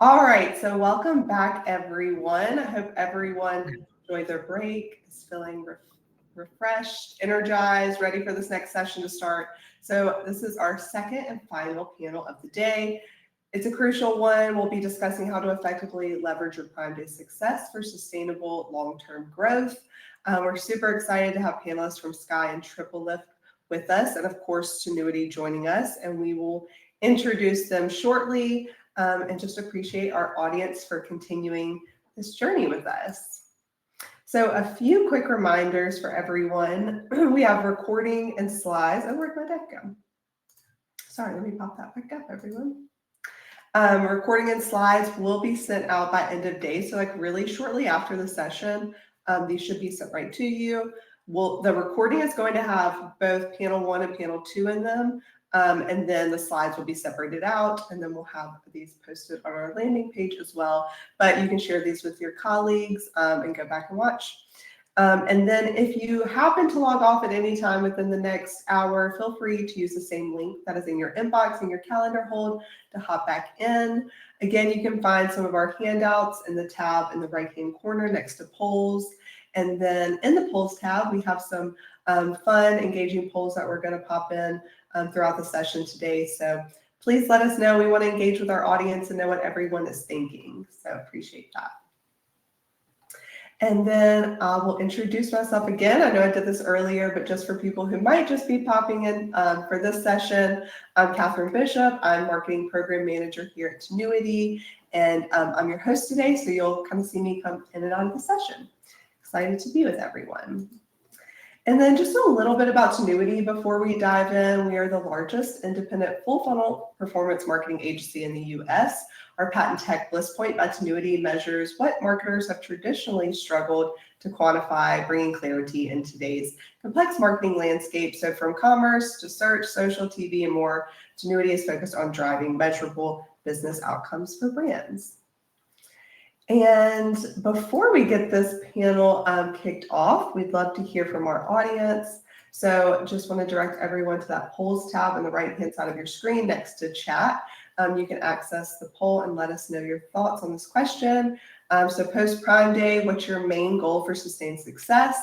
All right, so welcome back, everyone. I hope everyone enjoyed their break, is feeling refreshed, energized, ready for this next session to start. So this is our second and final panel of the day. It's a crucial one. We'll be discussing how to effectively leverage your Prime Day success for sustainable long-term growth. We're super excited to have panelists from Sky and TripleLift with us, and of course, Tinuiti joining us, and we will introduce them shortly and just appreciate our audience for continuing this journey with us. So a few quick reminders for everyone. We have recording and slides. Oh, where'd my deck go? Sorry, let me pop that back up, everyone. Recording and slides will be sent out by end of day. So like really shortly after the session, these should be sent right to you. The recording is going to have both panel 1 and panel 2 in them. And then the slides will be separated out, and then we'll have these posted on our landing page as well. But you can share these with your colleagues and go back and watch. And then if you happen to log off at any time within the next hour, feel free to use the same link that is in your inbox and your calendar hold to hop back in. Again, you can find some of our handouts in the tab in the right-hand corner next to polls. And then in the polls tab, we have some fun, engaging polls that we're going to pop in throughout the session today. So please let us know. We want to engage with our audience and know what everyone is thinking. So appreciate that. And then I will introduce myself again. I know I did this earlier, but just for people who might just be popping in for this session, I'm Catherine Bishop. I'm Marketing Program Manager here at Tinuiti, and I'm your host today, so you'll kind of see me come in and out of the session. Excited to be with everyone. And then just a little bit about Tinuiti before we dive in. We are the largest independent full funnel performance marketing agency in the US. Our patent tech Bliss Point by Tinuiti measures what marketers have traditionally struggled to quantify, bringing clarity in today's complex marketing landscape. So from commerce to search, social, TV, and more, Tinuiti is focused on driving measurable business outcomes for brands. And before we get this panel kicked off, we'd love to hear from our audience. So just want to direct everyone to that polls tab on the right-hand side of your screen next to chat. You can access the poll and let us know your thoughts on this question. So post Prime Day, what's your main goal for sustained success?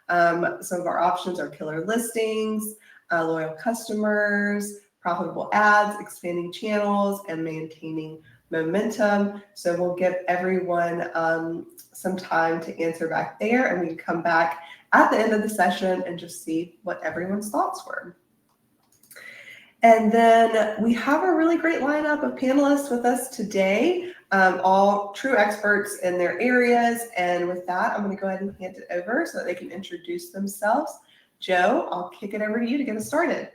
Some of our options are killer listings, loyal customers, profitable ads, expanding channels, and maintaining momentum. So we'll give everyone some time to answer back there, and we can come back at the end of the session and just see what everyone's thoughts were. And then we have a really great lineup of panelists with us today, all true experts in their areas. And with that, I'm going to go ahead and hand it over so that they can introduce themselves. Joe, I'll kick it over to you to get us started.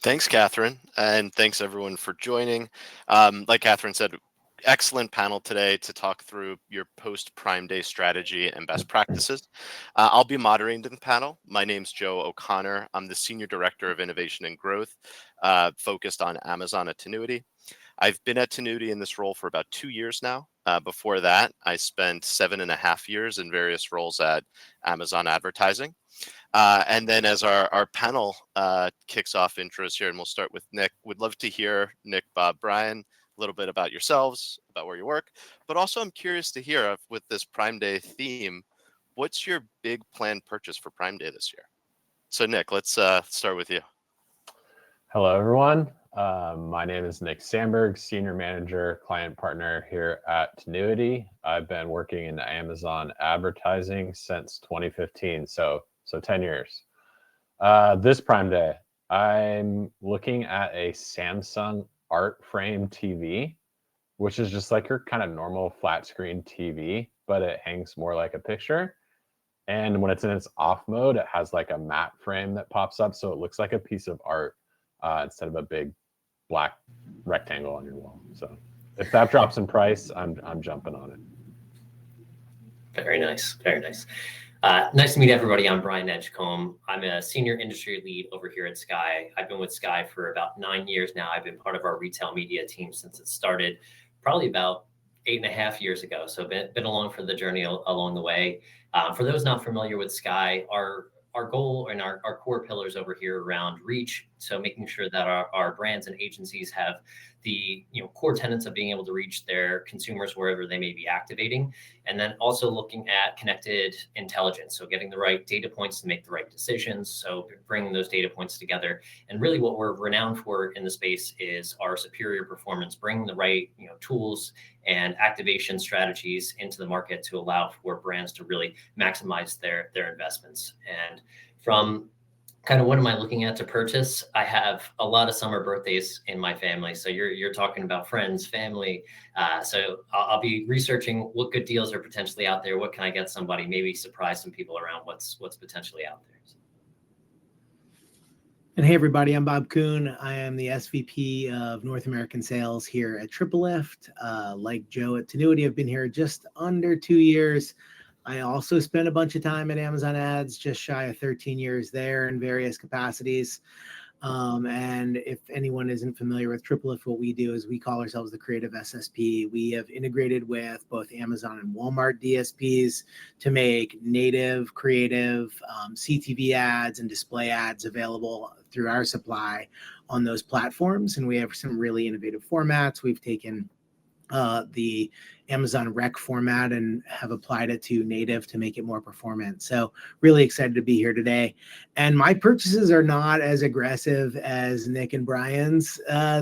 Thanks, Catherine, and thanks everyone for joining. Like Catherine said, excellent panel today to talk through your post-Prime Day strategy and best practices. I'll be moderating the panel. My name's Joe O'Connor. I'm the Senior Director of Innovation and Growth, focused on Amazon at Tinuiti. I've been at Tinuiti in this role for about 2 years now. Before that, I spent 7.5 years in various roles at Amazon Advertising. And then as our panel kicks off intros here, and we'll start with Nick, would love to hear, Nick, Bob, Brian, a little bit about yourselves, about where you work, but also I'm curious to hear with this Prime Day theme, what's your big planned purchase for Prime Day this year? So Nick, let's start with you. Hello, everyone. My name is Nick Sandberg, Senior Manager, Client Partner here at Tinuiti. I've been working in Amazon advertising since 2015, so 10 years. This Prime Day, I'm looking at a Samsung Art Frame TV, which is just like your kind of normal flat screen TV, but it hangs more like a picture. And when it's in its off mode, it has like a matte frame that pops up, so it looks like a piece of art instead of a big black rectangle on your wall. So if that drops in price, I'm jumping on it. Very nice, very nice. Nice to meet everybody. I'm Brian Edgecombe. I'm a senior industry lead over here at Sky. I've been with Sky for about 9 years now. I've been part of our retail media team since it started probably about 8.5 years ago. So been along for the journey along the way. For those not familiar with Sky, our goal and our core pillars over here around reach, So making sure that our brands and agencies have the core tenets of being able to reach their consumers wherever they may be activating, and then also looking at connected intelligence, so getting the right data points to make the right decisions, so bringing those data points together. And really what we're renowned for in the space is our superior performance, bringing the right tools and activation strategies into the market to allow for brands to really maximize their investments. And from kind of what am I looking at to purchase? I have a lot of summer birthdays in my family. So you're talking about friends, family. So I'll be researching what good deals are potentially out there. What can I get somebody? Maybe surprise some people around what's potentially out there. And hey, everybody, I'm Bob Coon. I am the SVP of North American Sales here at TripleLift. Like Joe at Tinuiti, I've been here just under 2 years. I also spent a bunch of time at Amazon Ads, just shy of 13 years there in various capacities. And if anyone isn't familiar with TripleLift, what we do is we call ourselves the creative SSP. We have integrated with both Amazon and Walmart DSPs to make native, creative CTV ads and display ads available through our supply on those platforms. And we have some really innovative formats. We've taken the Amazon rec format and have applied it to native to make it more performant. So really excited to be here today. And my purchases are not as aggressive as Nick and Brian's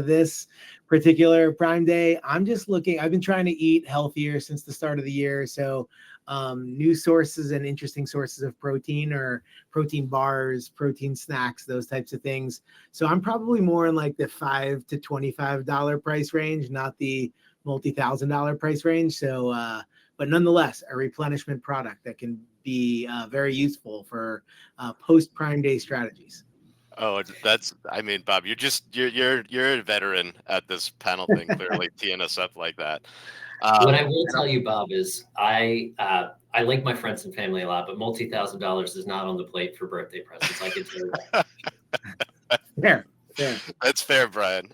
this particular Prime Day. I'm just looking, I've been trying to eat healthier since the start of the year. So new sources and interesting sources of protein, or protein bars, protein snacks, those types of things. So I'm probably more in like the $5 to $25 price range, not the multi-$1,000 price range. So, but nonetheless, a replenishment product that can be very useful for post Prime Day strategies. Oh, I mean, Bob, you're a veteran at this panel thing, clearly teeing us up like that. What I will tell you, Bob, is I like my friends and family a lot, but multi-$1,000 is not on the plate for birthday presents. I can tell you that. Fair. That's fair, Brian.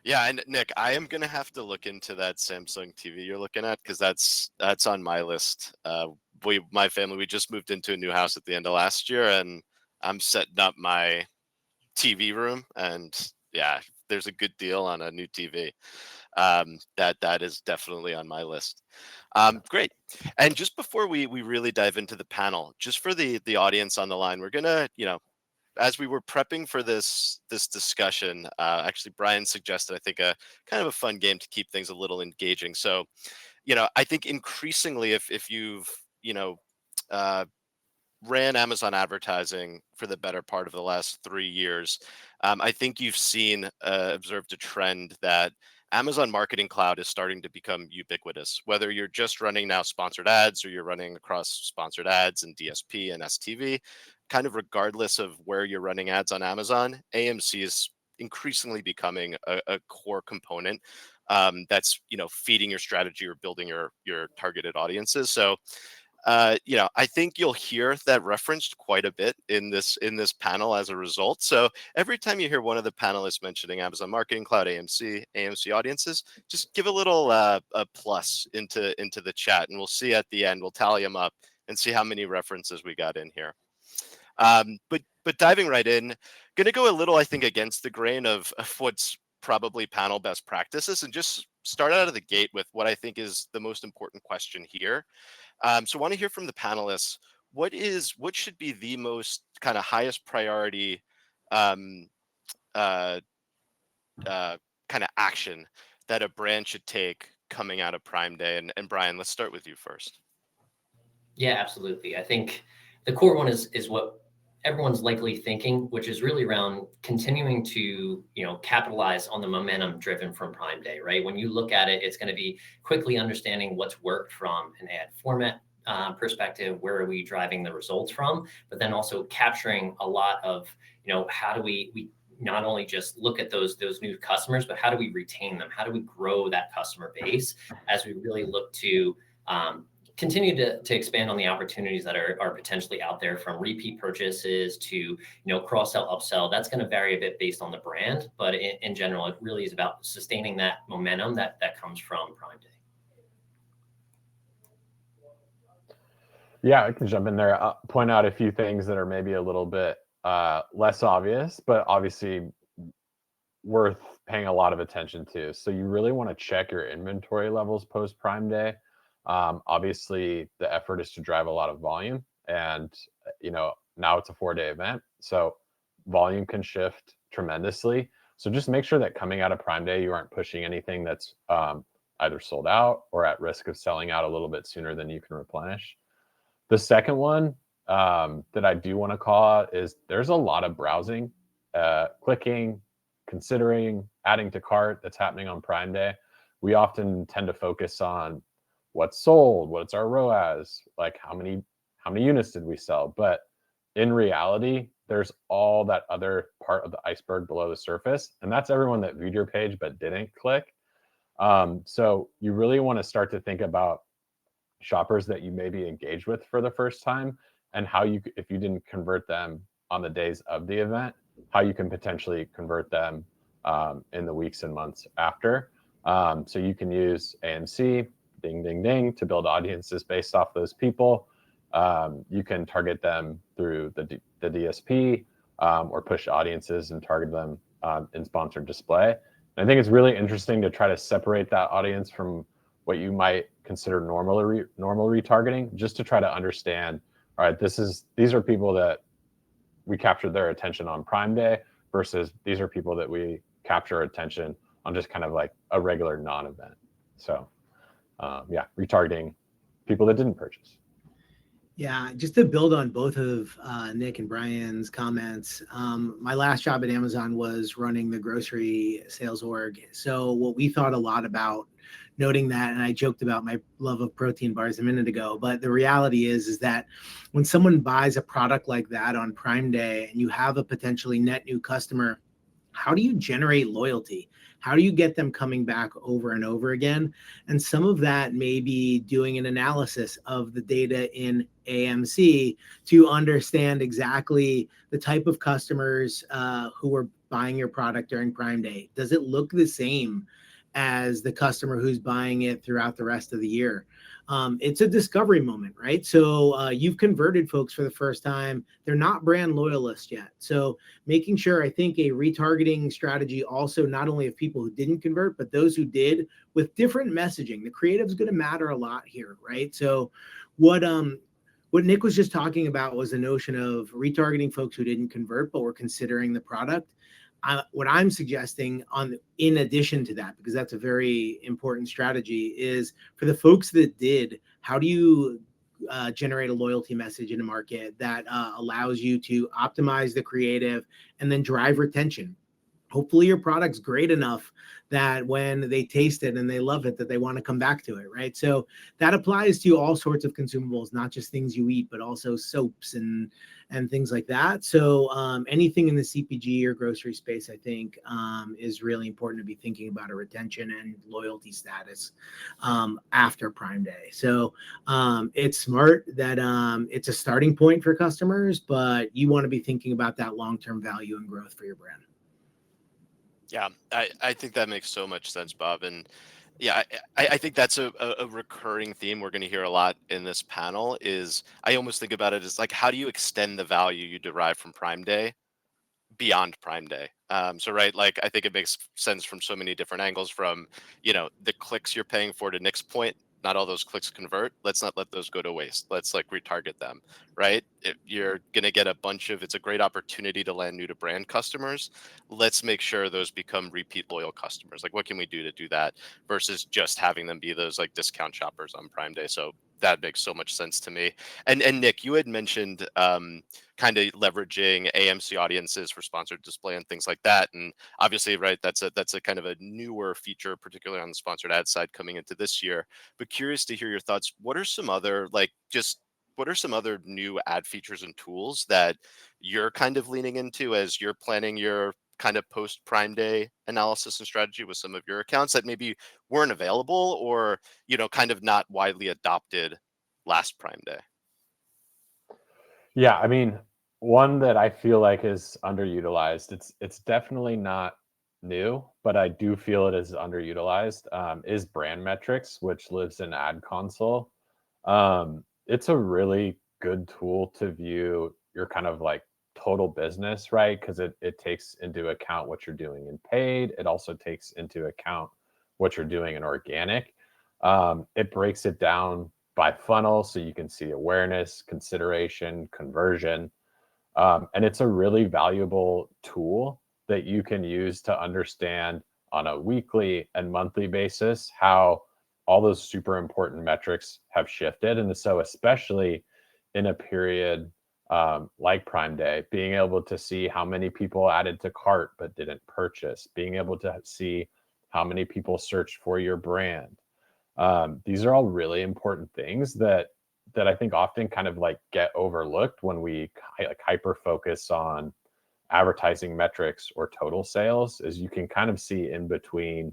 Yeah, and Nick, I am gonna have to look into that Samsung TV you're looking at, because that's on my list. My family, we just moved into a new house at the end of last year, and I'm setting up my TV room, and yeah, there's a good deal on a new TV. That is definitely on my list. Great. And just before we really dive into the panel, just for the audience on the line, we're gonna, as we were prepping for this discussion, actually Brian suggested, I think, a kind of a fun game to keep things a little engaging. So, I think increasingly, if you've ran Amazon advertising for the better part of the last 3 years, I think you've observed a trend that Amazon Marketing Cloud is starting to become ubiquitous. Whether you're just running now sponsored ads, or you're running across sponsored ads and DSP and STV, kind of regardless of where you're running ads on Amazon, AMC is increasingly becoming a core component that's feeding your strategy or building your targeted audiences. So I think you'll hear that referenced quite a bit in this panel as a result. So every time you hear one of the panelists mentioning Amazon Marketing Cloud, AMC audiences, just give a little a plus into the chat, and we'll see at the end. We'll tally them up and see how many references we got in here. But diving right in, going to go a little, I think, against the grain of what's probably panel best practices, and just start out of the gate with what I think is the most important question here. So I want to hear from the panelists. What should be the most kind of highest priority kind of action that a brand should take coming out of Prime Day? And Brian, let's start with you first. Yeah, absolutely. I think the core one is what everyone's likely thinking, which is really around continuing to, capitalize on the momentum driven from Prime Day, right? When you look at it, it's going to be quickly understanding what's worked from an ad format perspective, where are we driving the results from, but then also capturing a lot of, how do we not only just look at those new customers, but how do we retain them? How do we grow that customer base as we really look to continue to expand on the opportunities that are potentially out there, from repeat purchases to cross-sell, upsell. That's going to vary a bit based on the brand, but in general, it really is about sustaining that momentum that comes from Prime Day. Yeah, I can jump in there. I'll point out a few things that are maybe a little bit less obvious, but obviously worth paying a lot of attention to. So you really want to check your inventory levels post Prime Day. Obviously, the effort is to drive a lot of volume, and now it's a 4-day event, so volume can shift tremendously. So just make sure that coming out of Prime Day, you aren't pushing anything that's either sold out or at risk of selling out a little bit sooner than you can replenish. The second one that I do want to call out is there's a lot of browsing, clicking, considering, adding to cart that's happening on Prime Day. We often tend to focus on what's sold, what's our ROAS, like how many units did we sell? But in reality, there's all that other part of the iceberg below the surface, and that's everyone that viewed your page but didn't click. So you really want to start to think about shoppers that you maybe engaged with for the first time, and how you, if you didn't convert them on the days of the event, how you can potentially convert them in the weeks and months after. So you can use AMC, ding, ding, ding, to build audiences based off those people. You can target them through the DSP or push audiences and target them in sponsored display. And I think it's really interesting to try to separate that audience from what you might consider normal retargeting, just to try to understand, all right, these are people that we captured their attention on Prime Day versus these are people that we capture attention on just kind of like a regular non-event. So yeah, retargeting people that didn't purchase. Yeah, just to build on both of Nick and Brian's comments, my last job at Amazon was running the grocery sales org. So what we thought a lot about, noting that, and I joked about my love of protein bars a minute ago, but the reality is that when someone buys a product like that on Prime Day and you have a potentially net new customer, how do you generate loyalty? How do you get them coming back over and over again? And some of that may be doing an analysis of the data in AMC to understand exactly the type of customers who are buying your product during Prime Day. Does it look the same as the customer who's buying it throughout the rest of the year? It's a discovery moment, right? So you've converted folks for the first time. They're not brand loyalists yet. So making sure, I think a retargeting strategy also not only of people who didn't convert, but those who did, with different messaging. The creative is going to matter a lot here, right? So what Nick was just talking about was the notion of retargeting folks who didn't convert but were considering the product. What I'm suggesting in addition to that, because that's a very important strategy, is for the folks that did, how do you generate a loyalty message in a market that allows you to optimize the creative and then drive retention? Hopefully your product's great enough that when they taste it and they love it, that they want to come back to it, right? So that applies to all sorts of consumables, not just things you eat, but also soaps and things like that. So anything in the CPG or grocery space, I think, is really important to be thinking about a retention and loyalty status after Prime Day. So it's smart that it's a starting point for customers, but you want to be thinking about that long-term value and growth for your brand. Yeah, I think that makes so much sense, Bob. And yeah, I think that's a recurring theme we're going to hear a lot in this panel. Is I almost think about it as like, how do you extend the value you derive from Prime Day beyond Prime Day? So right, like I think it makes sense from so many different angles, from the clicks you're paying for, to Nick's point, not all those clicks convert. Let's not let those go to waste. Let's like retarget them, right? If you're gonna get a bunch of, it's a great opportunity to land new to brand customers. Let's make sure those become repeat loyal customers. Like, what can we do to do that versus just having them be those like discount shoppers on Prime Day? So that makes so much sense to me. And Nick, you had mentioned kind of leveraging AMC audiences for sponsored display and things like that. And obviously, right, that's a kind of a newer feature, particularly on the sponsored ad side coming into this year. But curious to hear your thoughts. What are some other new ad features and tools that you're kind of leaning into as you're planning your kind of post Prime Day analysis and strategy with some of your accounts that maybe weren't available or, kind of not widely adopted last Prime Day? Yeah, I mean, one that I feel like is underutilized, it's definitely not new, but I do feel it is underutilized, is brand metrics, which lives in Ad Console. It's a really good tool to view your kind of like total business, right? Because it takes into account what you're doing in paid. It also takes into account what you're doing in organic. It breaks it down by funnel so you can see awareness, consideration, conversion. And it's a really valuable tool that you can use to understand on a weekly and monthly basis how all those super important metrics have shifted. And so especially in a period like Prime Day, being able to see how many people added to cart but didn't purchase, being able to see how many people searched for your brand. These are all really important things that I think often kind of like get overlooked when we like hyper focus on advertising metrics or total sales, is you can kind of see in between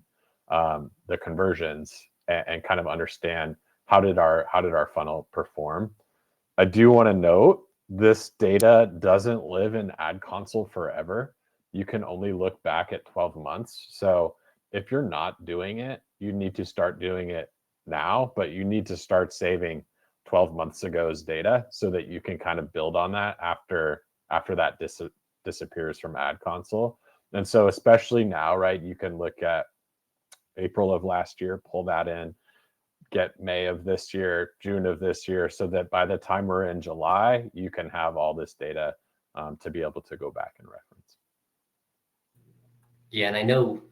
the conversions and kind of understand how did our funnel perform. I do want to note this data doesn't live in Ad Console forever. You can only look back at 12 months. So if you're not doing it, you need to start doing it now, but you need to start saving 12 months ago's data so that you can kind of build on that after that disappears from Ad Console. And so especially now, right, you can look at April of last year, pull that in, get May of this year, June of this year, so that by the time we're in July, you can have all this data to be able to go back and reference. Yeah, and I know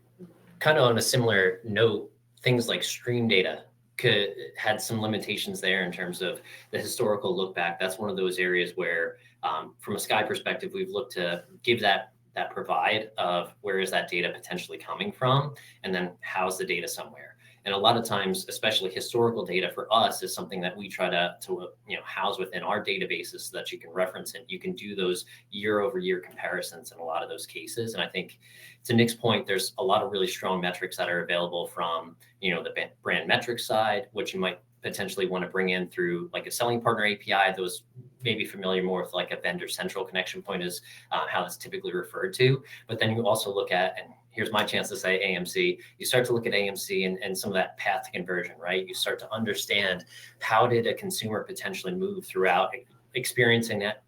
kind of on a similar note, things like stream data had some limitations there in terms of the historical look back. That's one of those areas where, from a Sky perspective, we've looked to give that provide of where is that data potentially coming from, and then how's the data somewhere. And a lot of times, especially historical data for us, is something that we try to house within our databases so that you can reference it. You can do those year-over-year comparisons in a lot of those cases. And I think to Nick's point, there's a lot of really strong metrics that are available from the brand metrics side, which you might potentially want to bring in through like a selling partner API. Those may be familiar more with like a vendor central connection point is how that's typically referred to. But then you also look at, and here's my chance to say AMC, you start to look at AMC and some of that path to conversion, right? You start to understand how did a consumer potentially move throughout experiencing that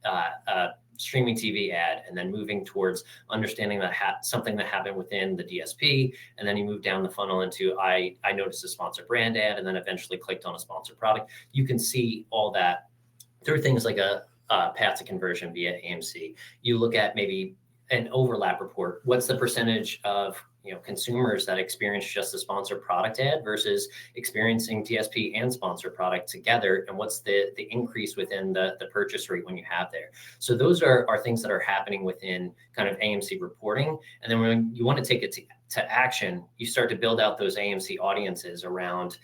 streaming TV ad, and then moving towards understanding that something that happened within the DSP, and then you move down the funnel into I noticed a sponsored brand ad, and then eventually clicked on a sponsored product. You can see all that through things like a path to conversion via AMC. You look at maybe an overlap report. What's the percentage of consumers that experience just a sponsored product ad versus experiencing DSP and sponsored product together, and what's the increase within the purchase rate when you have there? So those are things that are happening within kind of AMC reporting. And then when you want to take it to action, you start to build out those AMC audiences around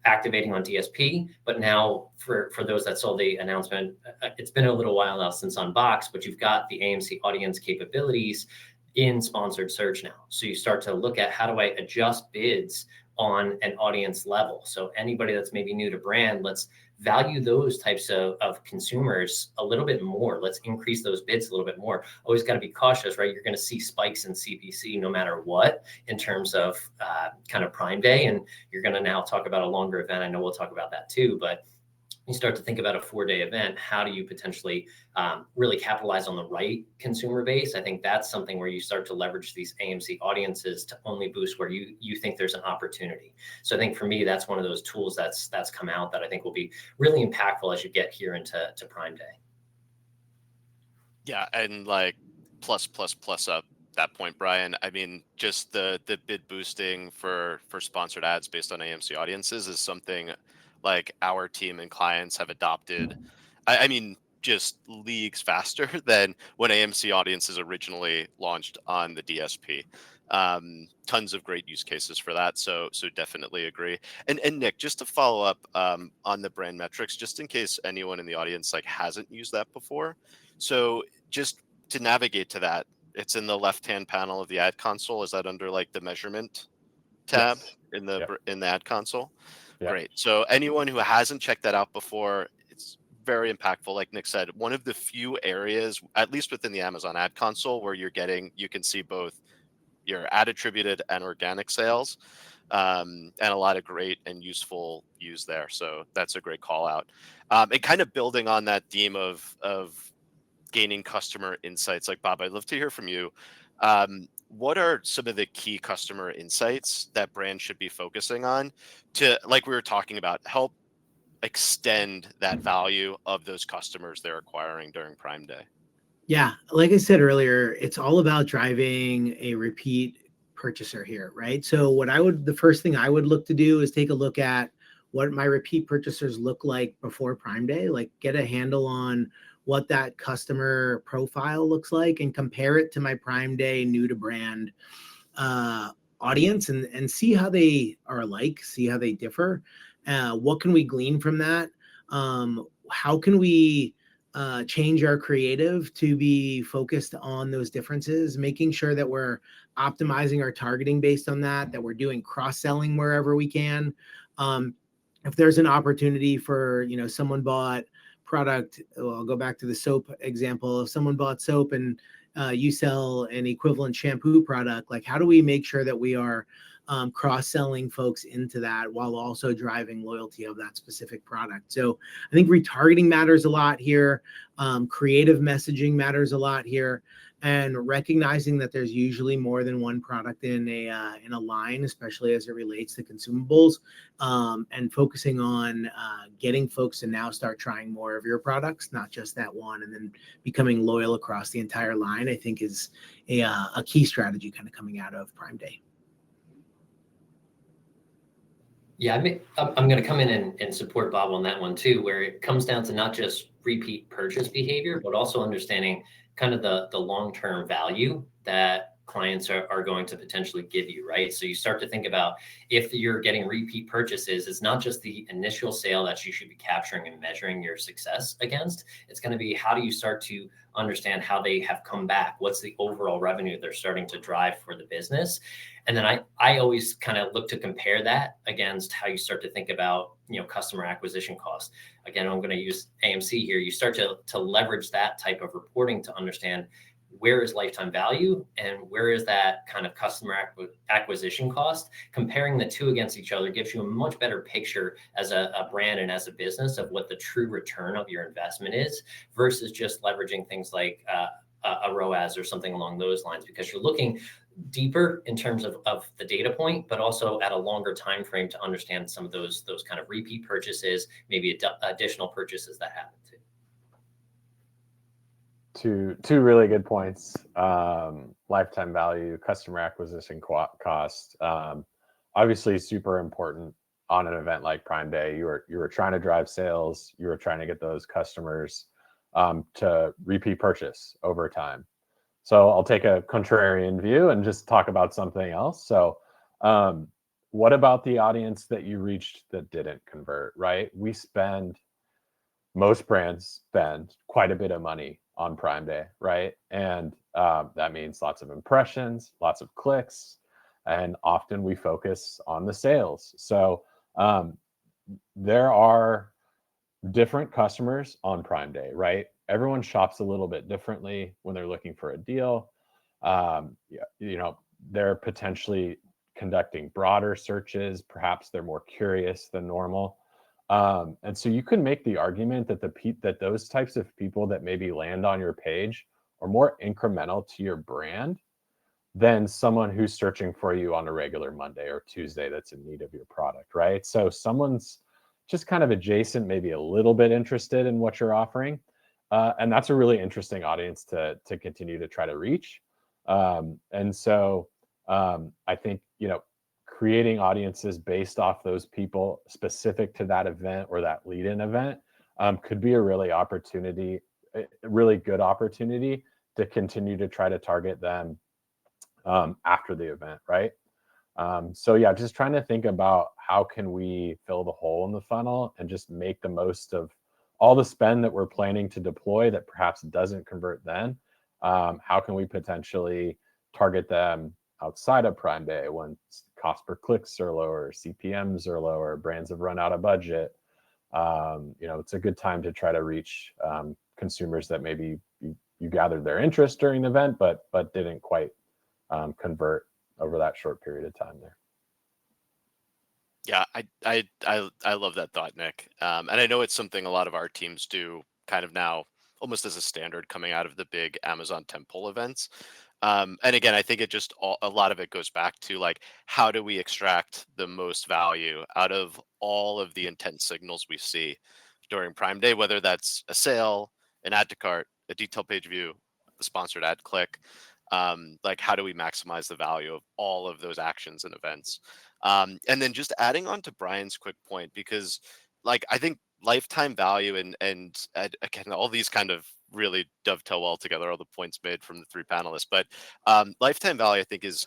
activating on DSP. But now for those that saw the announcement, it's been a little while now since Unboxed, but you've got the AMC audience capabilities in sponsored search now. So you start to look at, how do I adjust bids on an audience level? So anybody that's maybe new to brand, let's value those types of consumers a little bit more. Let's increase those bids a little bit more. Always got to be cautious, right? You're going to see spikes in CPC no matter what in terms of kind of Prime Day. And you're going to now talk about a longer event. I know we'll talk about that too, but you start to think about a 4-day event. How do you potentially really capitalize on the right consumer base? I think that's something where you start to leverage these AMC audiences to only boost where you think there's an opportunity. So I think for me, that's one of those tools that's come out that I think will be really impactful as you get here into Prime Day. Yeah, and like plus up that point, Brian. I mean, just the bid boosting for sponsored ads based on AMC audiences is something like our team and clients have adopted. I mean, just leagues faster than when AMC audiences originally launched on the DSP. Tons of great use cases for that. So definitely agree. And Nick, just to follow up on the brand metrics, just in case anyone in the audience like hasn't used that before. So just to navigate to that, it's in the left-hand panel of the ad console. Is that under like the measurement tab? Yes. in the ad console? Yep. Great. So anyone who hasn't checked that out before, it's very impactful. Like Nick said, one of the few areas, at least within the Amazon ad console, where you can see both your ad attributed and organic sales, and a lot of great and useful use there. So that's a great call out. And kind of building on that theme of gaining customer insights. Like Bob, I'd love to hear from you. What are some of the key customer insights that brands should be focusing on to, like we were talking about, help extend that value of those customers they're acquiring during Prime Day? Yeah, like I said earlier, it's all about driving a repeat purchaser here, right? So the first thing I would look to do is take a look at what my repeat purchasers look like before Prime Day, like get a handle on what that customer profile looks like and compare it to my Prime Day new to brand audience and see how they are alike, see how they differ. What can we glean from that? How can we change our creative to be focused on those differences, making sure that we're optimizing our targeting based on that we're doing cross-selling wherever we can. If there's an opportunity for, someone bought product, well, I'll go back to the soap example. If someone bought soap and you sell an equivalent shampoo product, like how do we make sure that we are cross-selling folks into that while also driving loyalty of that specific product? So I think retargeting matters a lot here. Creative messaging matters a lot here, and recognizing that there's usually more than one product in a line, especially as it relates to consumables, and focusing on getting folks to now start trying more of your products, not just that one, and then becoming loyal across the entire line, I think is a key strategy kind of coming out of Prime Day. Yeah, I'm going to come in and support Bob on that one too, where it comes down to not just repeat purchase behavior, but also understanding kind of the long-term value that clients are going to potentially give you, right? So you start to think about, if you're getting repeat purchases, it's not just the initial sale that you should be capturing and measuring your success against. It's going to be, how do you start to understand how they have come back? What's the overall revenue they're starting to drive for the business? And then I always kind of look to compare that against how you start to think about, customer acquisition costs. Again, I'm going to use AMC here. You start to leverage that type of reporting to understand where is lifetime value and where is that kind of customer acquisition cost. Comparing the two against each other gives you a much better picture as a brand and as a business of what the true return of your investment is, versus just leveraging things like a ROAS or something along those lines, because you're looking deeper in terms of the data point, but also at a longer time frame to understand some of those kind of repeat purchases, maybe additional purchases that happen too. Two really good points. Lifetime value, customer acquisition cost, obviously super important on an event like Prime Day. You were trying to drive sales. You were trying to get those customers to repeat purchase over time. So I'll take a contrarian view and just talk about something else. So what about the audience that you reached that didn't convert, right? Most brands spend quite a bit of money on Prime Day, right? And that means lots of impressions, lots of clicks, and often we focus on the sales. So there are different customers on Prime Day, right? Everyone shops a little bit differently when they're looking for a deal. They're potentially conducting broader searches. Perhaps they're more curious than normal. And so you can make the argument that that those types of people that maybe land on your page are more incremental to your brand than someone who's searching for you on a regular Monday or Tuesday that's in need of your product, right? So someone's just kind of adjacent, maybe a little bit interested in what you're offering. And that's a really interesting audience to continue to try to reach. And so I think, creating audiences based off those people specific to that event or that lead-in event could be a really good opportunity to continue to try to target them after the event, right? So yeah, just trying to think about how can we fill the hole in the funnel and just make the most of all the spend that we're planning to deploy that perhaps doesn't convert then. How can we potentially target them outside of Prime Day when cost per clicks are lower, CPMs are lower, brands have run out of budget? It's a good time to try to reach consumers that maybe you gathered their interest during the event, but didn't quite convert over that short period of time there. Yeah, I love that thought, Nick. And I know it's something a lot of our teams do kind of now almost as a standard coming out of the big Amazon tentpole events. And again, I think a lot of it goes back to like, how do we extract the most value out of all of the intent signals we see during Prime Day, whether that's a sale, an add to cart, a detailed page view, the sponsored ad click. Like, how do we maximize the value of all of those actions and events? And then just adding on to Brian's quick point, because like, I think lifetime value and again, all these kind of really dovetail well together, all the points made from the three panelists, but lifetime value, I think, is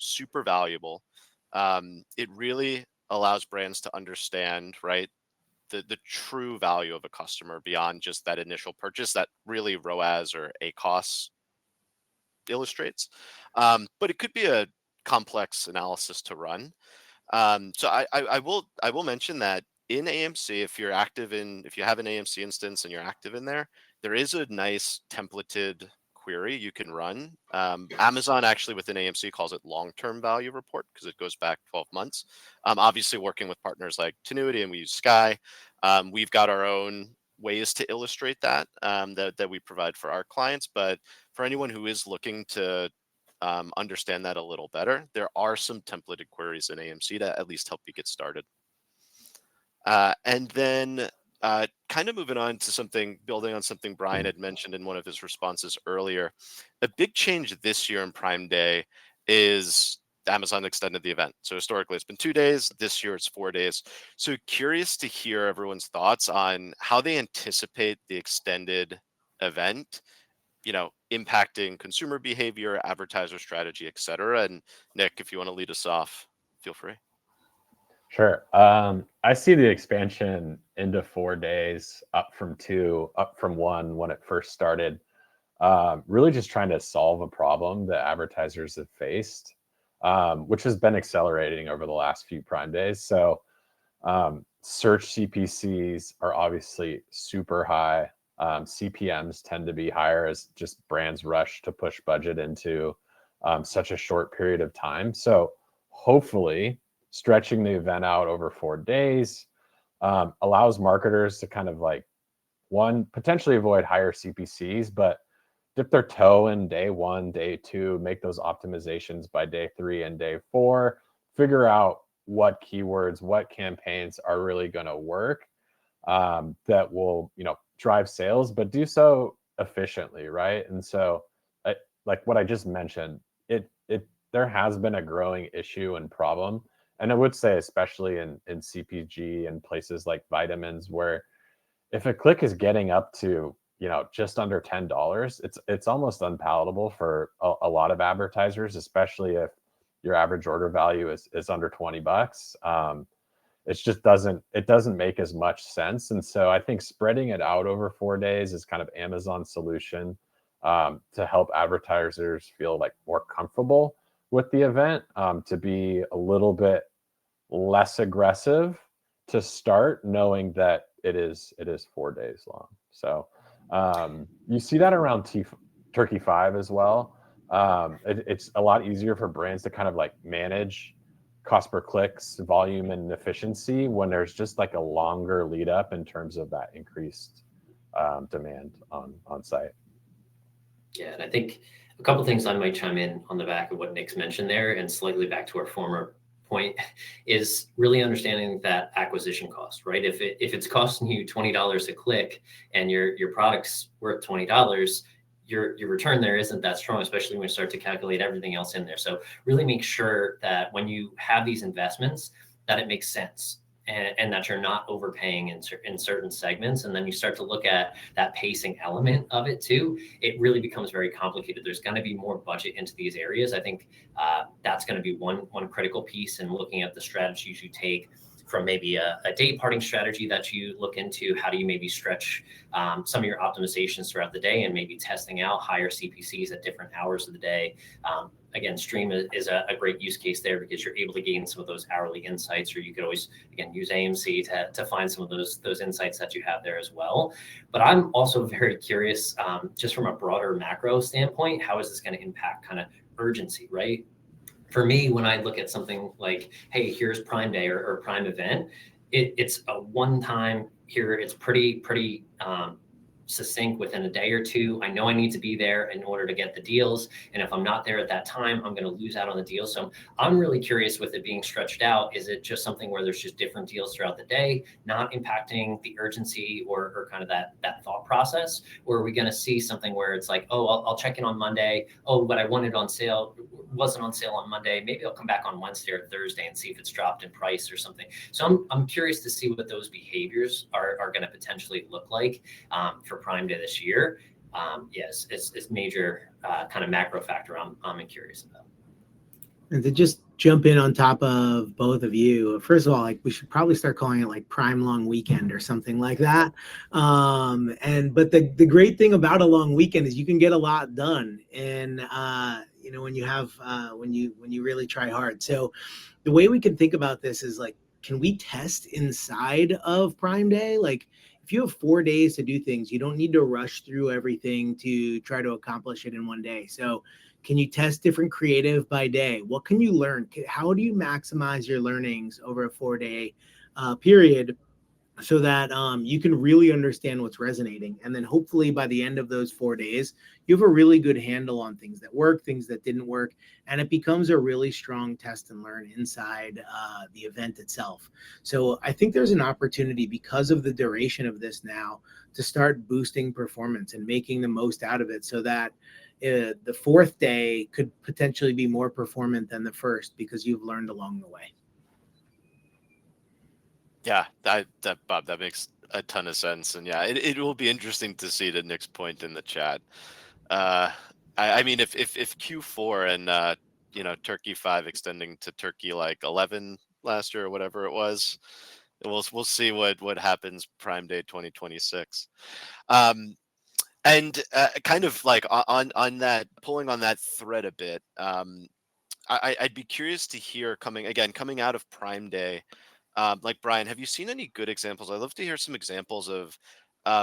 super valuable. It really allows brands to understand, right, the true value of a customer beyond just that initial purchase that really ROAS or ACoS illustrates. But it could be a complex analysis to run. So I will mention that in AMC, if you have an AMC instance and you're active in there is a nice templated query you can run. Amazon actually within AMC calls it long-term value report because it goes back 12 months. Obviously working with partners like Tinuiti, and we use Sky. We've got our own ways to illustrate that we provide for our clients. But for anyone who is looking to understand that a little better, there are some templated queries in AMC to at least help you get started. And then kind of moving on to building on something Brian had mentioned in one of his responses earlier, a big change this year in Prime Day is Amazon extended the event. So historically it's been 2 days. This year it's 4 days. So curious to hear everyone's thoughts on how they anticipate the extended event, impacting consumer behavior, advertiser strategy, et cetera. And Nick, if you want to lead us off, feel free. Sure. I see the expansion into 4 days, up from 2, up from 1 when it first started. Really just trying to solve a problem that advertisers have faced, which has been accelerating over the last few Prime Days. So search CPCs are obviously super high. CPMs tend to be higher as just brands rush to push budget into such a short period of time. So hopefully stretching the event out over 4 days allows marketers to kind of like, one, potentially avoid higher CPCs, but dip their toe in day 1, day 2, make those optimizations by day 3 and day 4, figure out what keywords, what campaigns are really going to work that will, drive sales, but do so efficiently, right? And so, like what I just mentioned, there has been a growing issue and problem, and I would say especially in CPG and places like vitamins, where if a click is getting up to just under $10, it's almost unpalatable for a lot of advertisers, especially if your average order value is under $20. It just doesn't make as much sense. And so I think spreading it out over 4 days is kind of Amazon's solution to help advertisers feel like more comfortable with the event, to be a little bit less aggressive to start, knowing that it is 4 days long. So you see that around Turkey 5 as well. It's a lot easier for brands to kind of like manage cost per clicks, volume, and efficiency when there's just like a longer lead up in terms of that increased demand on site. Yeah, and I think a couple of things I might chime in on the back of what Nick's mentioned there, and slightly back to our former point, is really understanding that acquisition cost, right? If it's costing you $20 a click and your product's worth $20, your return there isn't that strong, especially when you start to calculate everything else in there. So really make sure that when you have these investments, that it makes sense. And that you're not overpaying in certain segments. And then you start to look at that pacing element of it too. It really becomes very complicated. There's going to be more budget into these areas. I think that's going to be one critical piece in looking at the strategies you take, from maybe a day parting strategy that you look into. How do you maybe stretch some of your optimizations throughout the day, and maybe testing out higher CPCs at different hours of the day. Again, Stream is a great use case there, because you're able to gain some of those hourly insights, or you could always, again, use AMC to find some of those insights that you have there as well. But I'm also very curious, just from a broader macro standpoint, how is this going to impact kind of urgency, right? For me, when I look at something like, hey, here's Prime Day or Prime event, it's a one time here. It's pretty succinct within a day or two. I know I need to be there in order to get the deals. And if I'm not there at that time, I'm going to lose out on the deal. So I'm really curious with it being stretched out. Is it just something where there's just different deals throughout the day, not impacting the urgency or kind of that thought process? Or are we going to see something where it's like, oh, I'll check in on Monday. Oh, what I wanted on sale wasn't on sale on Monday. Maybe I'll come back on Wednesday or Thursday and see if it's dropped in price or something. So I'm curious to see what those behaviors are going to potentially look like for Prime Day this year. Yes, it's major kind of macro factor I'm curious about. And to just jump in on top of both of you, first of all, like we should probably start calling it like Prime Long Weekend or something like that. But the great thing about a long weekend is you can get a lot done, and when you have when you really try hard. So the way we can think about this is like, can we test inside of Prime Day? Like, if you have 4 days to do things, you don't need to rush through everything to try to accomplish it in one day. So can you test different creative by day? What can you learn? How do you maximize your learnings over a 4-day period so that you can really understand what's resonating? And then hopefully by the end of those 4 days, you have a really good handle on things that work, things that didn't work, and it becomes a really strong test and learn inside the event itself. So I think there's an opportunity because of the duration of this now to start boosting performance and making the most out of it so that the fourth day could potentially be more performant than the first because you've learned along the way. Yeah, Bob, that makes a ton of sense, and yeah, it will be interesting to see to Nick's point in the chat. I mean, if Q4 and Turkey 5 extending to Turkey like 11 last year or whatever it was, we'll see what happens Prime Day 2026. And kind of like on that, pulling on that thread a bit. I'd be curious to hear coming out of Prime Day. Like Brian, have you seen any good examples? I'd love to hear some examples of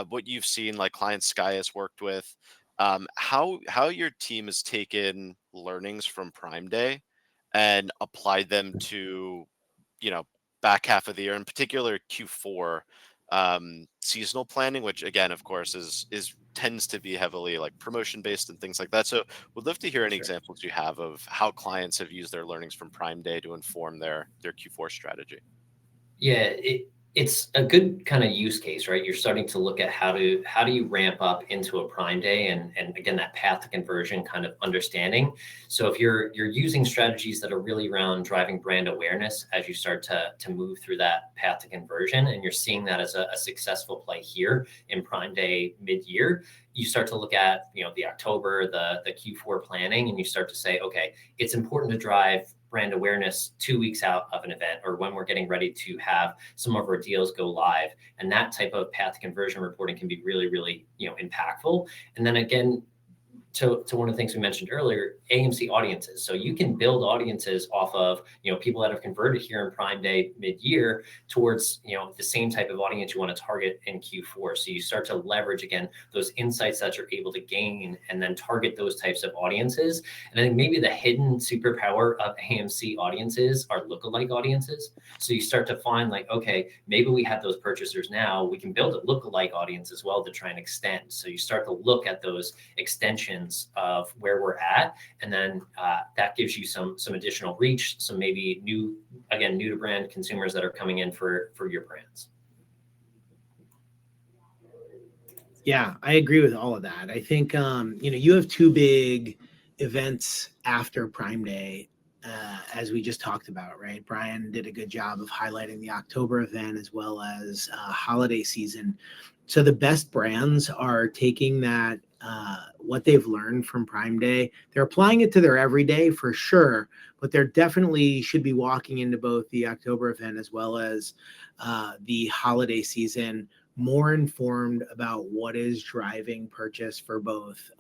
what you've seen, like clients Sky has worked with, how your team has taken learnings from Prime Day and applied them to, back half of the year, in particular Q4 seasonal planning, which again, of course, is tends to be heavily like promotion based and things like that. So would love to hear any examples you have of how clients have used their learnings from Prime Day to inform their Q4 strategy. Yeah, it's a good kind of use case, right? You're starting to look at how do you ramp up into a Prime Day and again, that path to conversion kind of understanding. So if you're using strategies that are really around driving brand awareness as you start to move through that path to conversion, and you're seeing that as a successful play here in Prime Day mid-year, you start to look at, the October, the Q4 planning, and you start to say, okay, it's important to drive brand awareness 2 weeks out of an event or when we're getting ready to have some of our deals go live. And that type of path to conversion reporting can be really, really, impactful. And then again, to one of the things we mentioned earlier, AMC audiences. So you can build audiences off of, people that have converted here in Prime Day mid-year towards, the same type of audience you want to target in Q4. So you start to leverage, again, those insights that you're able to gain and then target those types of audiences. And I think maybe the hidden superpower of AMC audiences are lookalike audiences. So you start to find like, okay, maybe we have those purchasers now. We can build a lookalike audience as well to try and extend. So you start to look at those extensions of where we're at, and then that gives you some additional reach, some maybe new to brand consumers that are coming in for your brands. Yeah, I agree with all of that. I think you have two big events after Prime Day, as we just talked about, right? Brian did a good job of highlighting the October event as well as holiday season. So the best brands are taking that, what they've learned from Prime Day, they're applying it to their everyday for sure, but they're definitely should be walking into both the October event as well as the holiday season more informed about what is driving purchase for both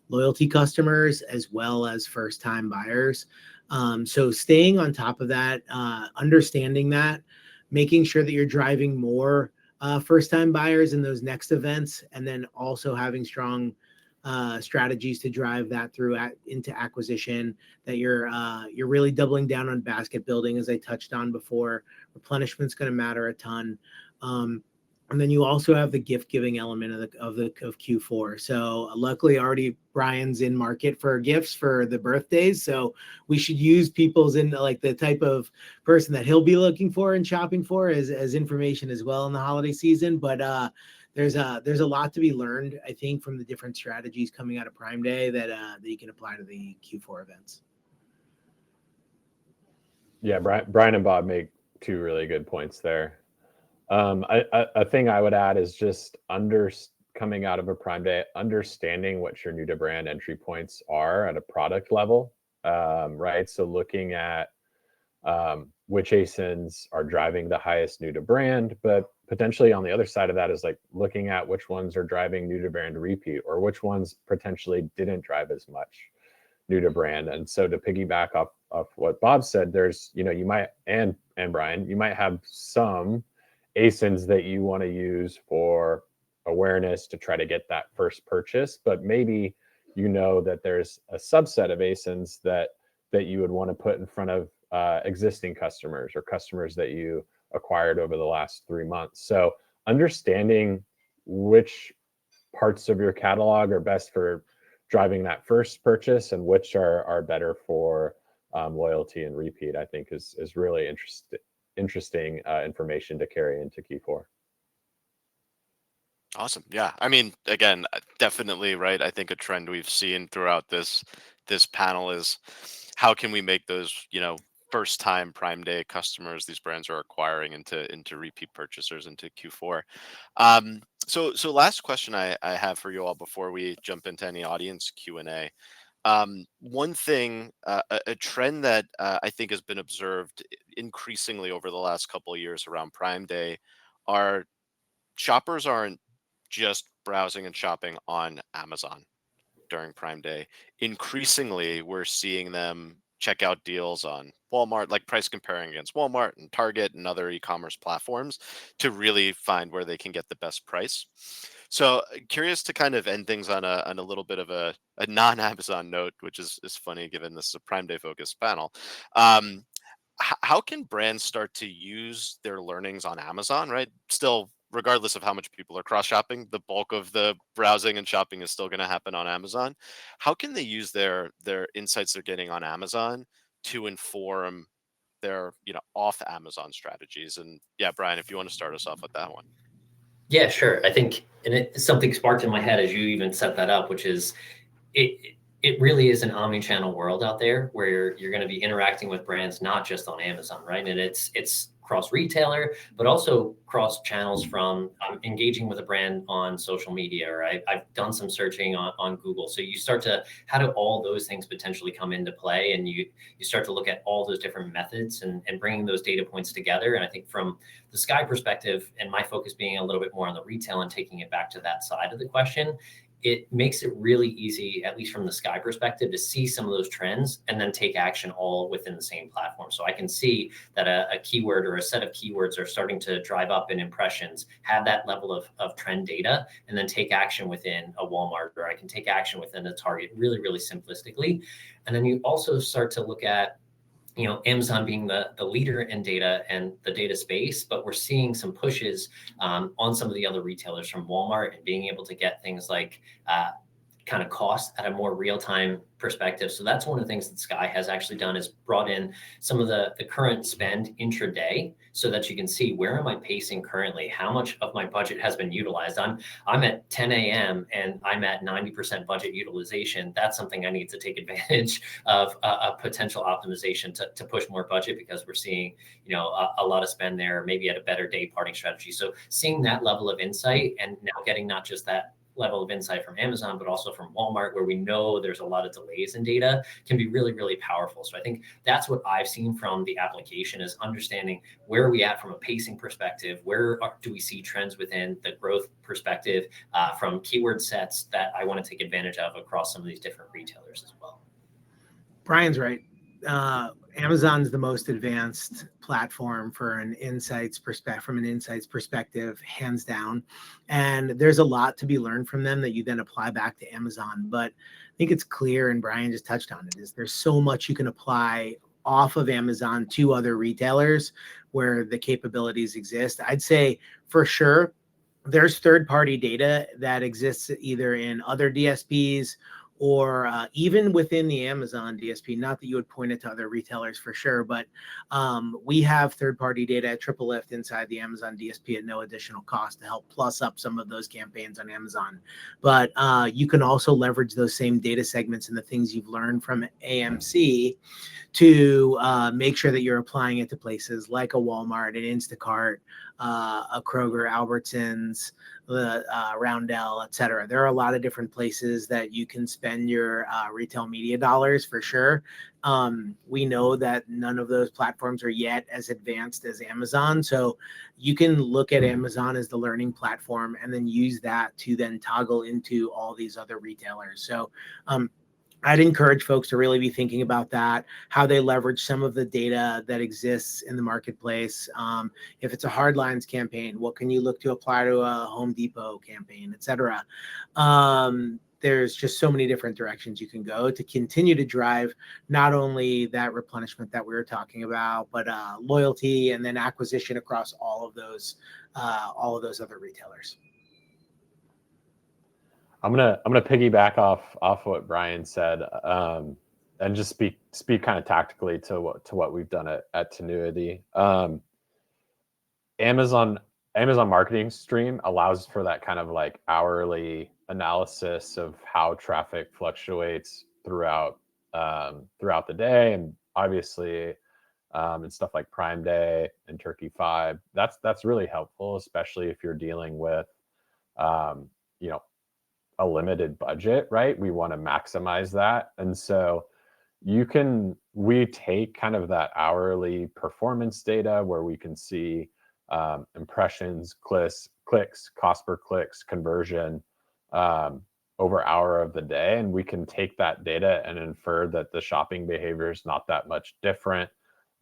loyalty customers as well as first-time buyers. So staying on top of that, understanding that, making sure that you're driving more first-time buyers in those next events, and then also having strong strategies to drive that through into acquisition, that you're really doubling down on basket building, as I touched on before. Replenishment's going to matter a ton. And then you also have the gift giving element of Q4. So luckily already Brian's in market for gifts for the birthdays. So we should use people's in like the type of person that he'll be looking for and shopping for as information as well in the holiday season. But there's a lot to be learned, I think, from the different strategies coming out of Prime Day that you can apply to the Q4 events. Yeah, Brian and Bob make two really good points there. A thing I would add is just coming out of a Prime Day, understanding what your new to brand entry points are at a product level, right? So looking at which ASINs are driving the highest new to brand, but potentially on the other side of that is like looking at which ones are driving new to brand repeat, or which ones potentially didn't drive as much new to brand. And so to piggyback off what Bob said, there's, you might, and Brian, you might have some ASINs that you want to use for awareness to try to get that first purchase, but maybe that there's a subset of ASINs that you would want to put in front of existing customers or customers that you acquired over the last 3 months. So understanding which parts of your catalog are best for driving that first purchase and which are better for loyalty and repeat, I think is really interesting information to carry into Q4. Awesome. Yeah. I mean, again, definitely, right. I think a trend we've seen throughout this panel is how can we make those, first time Prime Day customers these brands are acquiring into repeat purchasers into Q4. So last question I have for you all before we jump into any audience Q&A. One thing, a trend that I think has been observed increasingly over the last couple of years around Prime Day are shoppers aren't just browsing and shopping on Amazon during Prime Day. Increasingly, we're seeing them check out deals on Walmart, like price comparing against Walmart and Target and other e-commerce platforms to really find where they can get the best price. So curious to kind of end things on a little bit of a non-Amazon note, which is funny given this is a Prime Day focused panel. How can brands start to use their learnings on Amazon, right? Still, regardless of how much people are cross shopping, the bulk of the browsing and shopping is still going to happen on Amazon. How can they use their insights they're getting on Amazon to inform their off Amazon strategies? And yeah, Brian, if you want to start us off with that one. Yeah, sure. I think, and something sparked in my head as you even set that up, which is it really is an omni-channel world out there where you're going to be interacting with brands, not just on Amazon, right? And it's cross retailer, but also cross channels from engaging with a brand on social media, or I've done some searching on Google. So you start to, how do all those things potentially come into play? And you start to look at all those different methods and bringing those data points together. And I think from the Sky perspective, and my focus being a little bit more on the retail and taking it back to that side of the question, it makes it really easy, at least from the Sky perspective, to see some of those trends and then take action all within the same platform. So I can see that a keyword or a set of keywords are starting to drive up in impressions, have that level of trend data, and then take action within a Walmart, or I can take action within a Target really, really simplistically. And then you also start to look at Amazon being the leader in data and the data space, but we're seeing some pushes on some of the other retailers from Walmart and being able to get things like kind of cost at a more real-time perspective. So that's one of the things that Sky has actually done, is brought in some of the current spend intraday so that you can see, where am I pacing currently? How much of my budget has been utilized? I'm at 10 a.m. and I'm at 90% budget utilization. That's something I need to take advantage of, a potential optimization to push more budget, because we're seeing, a lot of spend there, maybe at a better day parting strategy. So seeing that level of insight, and now getting not just that level of insight from Amazon, but also from Walmart, where we know there's a lot of delays in data, can be really, really powerful. So I think that's what I've seen from the application, is understanding where are we at from a pacing perspective, do we see trends within the growth perspective, from keyword sets that I want to take advantage of across some of these different retailers as well. Brian's right. Amazon's the most advanced platform for an insights perspective, hands down. And there's a lot to be learned from them that you then apply back to Amazon. But I think it's clear, and Brian just touched on it, is there's so much you can apply off of Amazon to other retailers where the capabilities exist. I'd say for sure, there's third-party data that exists either in other DSPs or even within the Amazon DSP. Not that you would point it to other retailers for sure, but we have third-party data at TripleLift inside the Amazon DSP at no additional cost to help plus up some of those campaigns on Amazon. But you can also leverage those same data segments and the things you've learned from AMC to make sure that you're applying it to places like a Walmart, an Instacart, a Kroger, Albertsons, Roundel, et cetera. There are a lot of different places that you can spend your retail media dollars for sure. We know that none of those platforms are yet as advanced as Amazon. So you can look at Amazon as the learning platform and then use that to then toggle into all these other retailers. So I'd encourage folks to really be thinking about that, how they leverage some of the data that exists in the marketplace. If it's a hard lines campaign, what can you look to apply to a Home Depot campaign, et cetera? There's just so many different directions you can go to continue to drive not only that replenishment that we were talking about, but loyalty and then acquisition across all of those other retailers. I'm gonna piggyback off what Brian said, and just speak kind of tactically to what we've done at Tinuiti. Amazon marketing stream allows for that kind of like hourly analysis of how traffic fluctuates throughout the day, and obviously and stuff like Prime Day and Turkey 5. That's really helpful, especially if you're dealing with a limited budget, right? We want to maximize that. And so we take kind of that hourly performance data where we can see impressions, clicks, cost per clicks, conversion over hour of the day. And we can take that data and infer that the shopping behavior is not that much different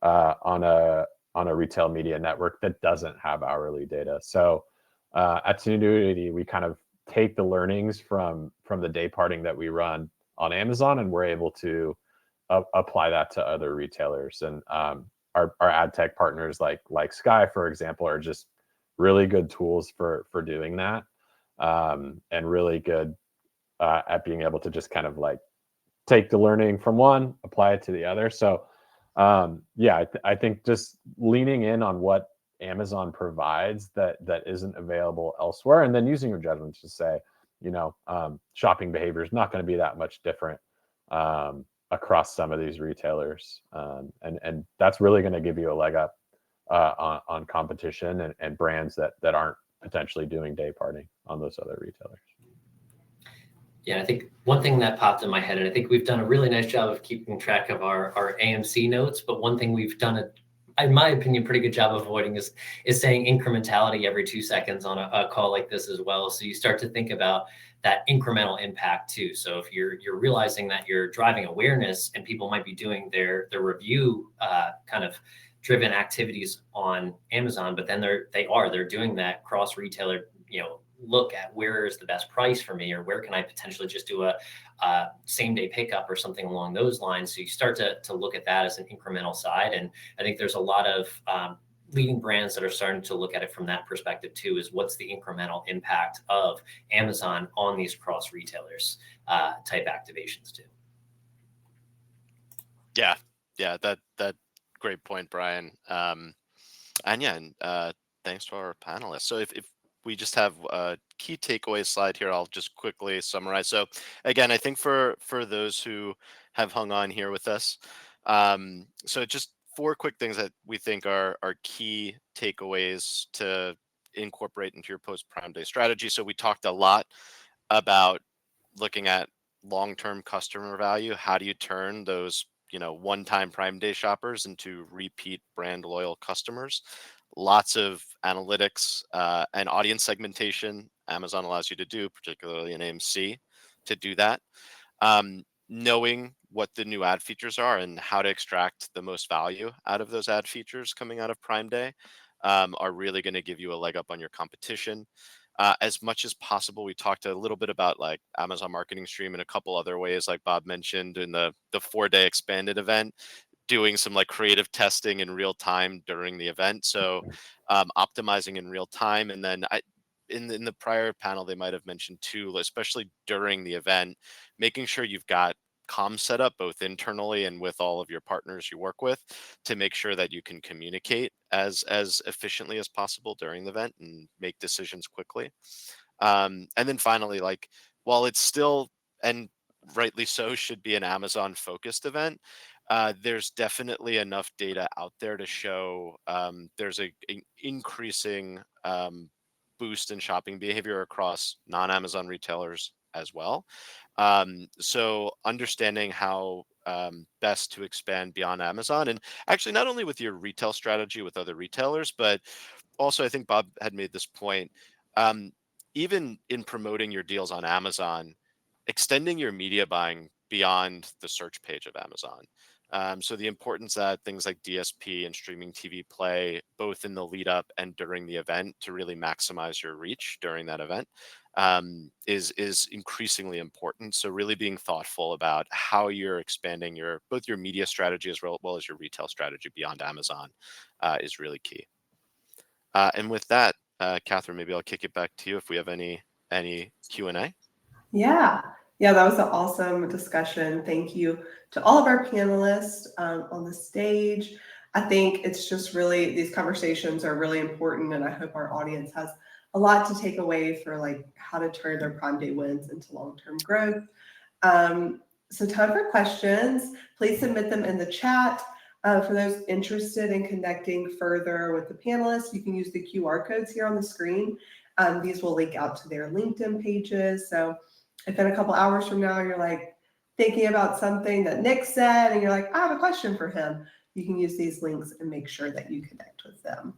on a retail media network that doesn't have hourly data. So at Tinuiti, we kind of take the learnings from the day parting that we run on Amazon, and we're able to apply that to other retailers. And our ad tech partners like Sky, for example, are just really good tools for doing that, and really good at being able to just kind of like take the learning from one, apply it to the other. So I think just leaning in on what Amazon provides that isn't available elsewhere, and then using your judgment to say, shopping behavior is not going to be that much different across some of these retailers, and that's really going to give you a leg up on competition and brands that aren't potentially doing day parting on those other retailers. Yeah, I think one thing that popped in my head, and I think we've done a really nice job of keeping track of our AMC notes, but one thing we've done in my opinion, pretty good job of avoiding is saying incrementality every 2 seconds on a call like this as well. So you start to think about that incremental impact too. So if you're realizing that you're driving awareness and people might be doing their review kind of driven activities on Amazon, but then they're doing that cross retailer, look at where is the best price for me, or where can I potentially just do a same day pickup or something along those lines. So you start to look at that as an incremental side. And I think there's a lot of leading brands that are starting to look at it from that perspective too, is what's the incremental impact of Amazon on these cross retailers type activations too. Yeah, that great point, Brian. Thanks to our panelists. So if we just have a key takeaway slide here, I'll just quickly summarize. So again, I think for those who have hung on here with us, so just 4 quick things that we think are key takeaways to incorporate into your post Prime Day strategy. So we talked a lot about looking at long-term customer value. How do you turn those one-time Prime Day shoppers into repeat brand loyal customers? Lots of analytics and audience segmentation Amazon allows you to do, particularly in AMC, to do that. Knowing what the new ad features are and how to extract the most value out of those ad features coming out of Prime Day are really going to give you a leg up on your competition. As much as possible, we talked a little bit about like Amazon Marketing Stream and a couple other ways, like Bob mentioned in the 4-day expanded event, doing some like creative testing in real time during the event. So optimizing in real time. And then in the prior panel, they might have mentioned too, especially during the event, making sure you've got comms set up both internally and with all of your partners you work with to make sure that you can communicate as efficiently as possible during the event and make decisions quickly. And then finally, like, while it's still, and rightly so, should be an Amazon focused event, there's definitely enough data out there to show there's an increasing boost in shopping behavior across non-Amazon retailers as well. So understanding how best to expand beyond Amazon, and actually not only with your retail strategy with other retailers, but also I think Bob had made this point, even in promoting your deals on Amazon, extending your media buying beyond the search page of Amazon. So the importance that things like DSP and streaming TV play both in the lead up and during the event to really maximize your reach during that event is increasingly important. So really being thoughtful about how you're expanding both your media strategy as well as your retail strategy beyond Amazon is really key. And with that, Catherine, maybe I'll kick it back to you if we have any Q&A. Yeah, that was an awesome discussion. Thank you to all of our panelists on the stage. I think it's just really, these conversations are really important, and I hope our audience has a lot to take away for like how to turn their Prime Day wins into long-term growth. So time for questions. Please submit them in the chat. For those interested in connecting further with the panelists, you can use the QR codes here on the screen. These will link out to their LinkedIn pages. So if in a couple hours from now you're like thinking about something that Nick said and you're like, I have a question for him, you can use these links and make sure that you connect with them.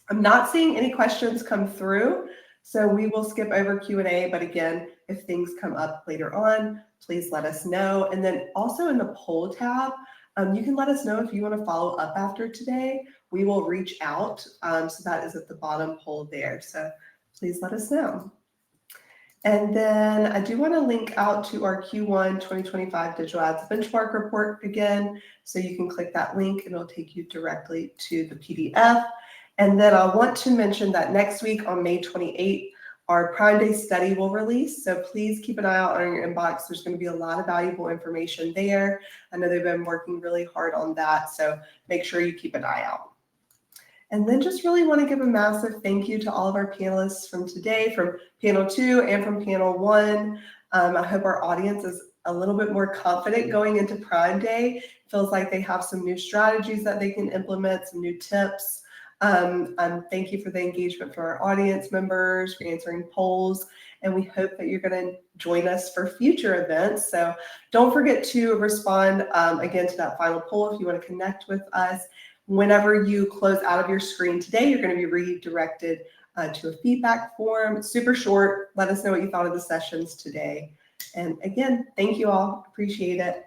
I'm not seeing any questions come through, so we will skip over Q&A. But again, if things come up later on, please let us know. And then also in the poll tab, you can let us know if you want to follow up after today. We will reach out. So that is at the bottom poll there. So please let us know. And then I do want to link out to our Q1 2025 Digital Ads Benchmark Report again. So you can click that link and it'll take you directly to the PDF. And then I want to mention that next week on May 28th, our Prime Day study will release. So please keep an eye out on your inbox. There's going to be a lot of valuable information there. I know they've been working really hard on that. So make sure you keep an eye out. And then just really want to give a massive thank you to all of our panelists from today, from panel 2 and from panel 1. I hope our audience is a little bit more confident going into Prime Day. Feels like they have some new strategies that they can implement, some new tips. Thank you for the engagement from our audience members, for answering polls, and we hope that you're going to join us for future events. So don't forget to respond again to that final poll if you want to connect with us. Whenever you close out of your screen today, you're going to be redirected to a feedback form. It's super short. Let us know what you thought of the sessions today. And again, thank you all. Appreciate it.